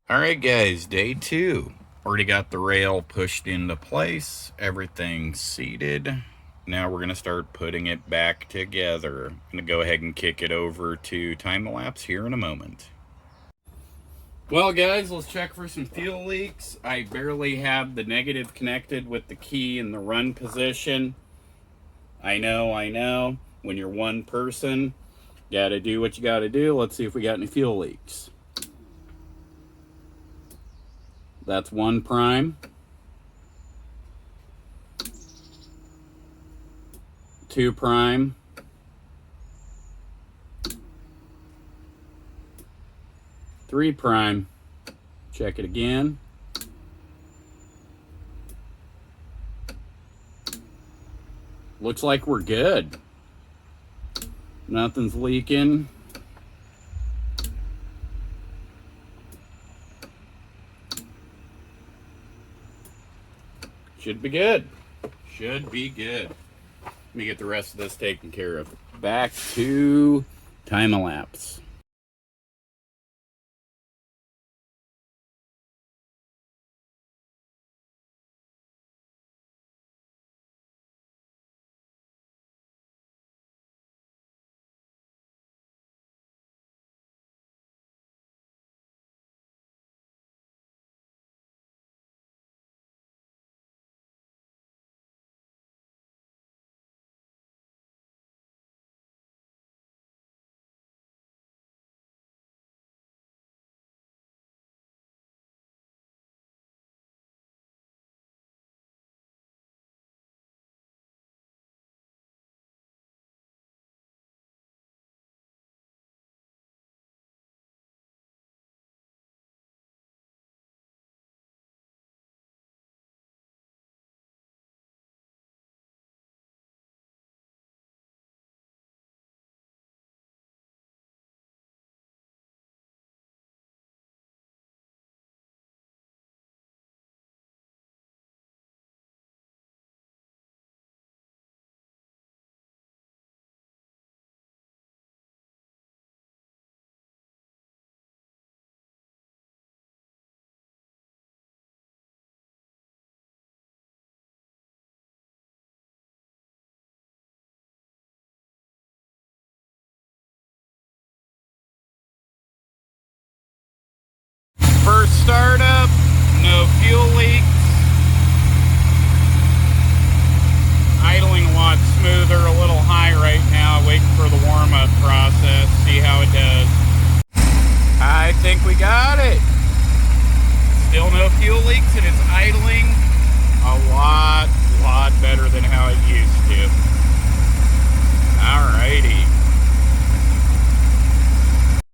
Alright guys, day 2. Already got the rail pushed into place, everything's seated. Now we're going to start putting it back together. I'm going to go ahead and kick it over to time-lapse here in a moment. Well guys, let's check for some fuel leaks. I barely have the negative connected with the key in the run position. I know. When you're one person, you gotta do what you gotta do. Let's see if we got any fuel leaks. That's 1 prime. 2 prime. 3 prime. Check it again. Looks like we're good. Nothing's leaking. Should be good. Should be good. Let me get the rest of this taken care of. Back to time-lapse. First startup, no fuel leaks. Idling a lot smoother, a little high right now, waiting for the warm-up process, see how it does. I think we got it. Still no fuel leaks and it's idling a lot better than how it used to.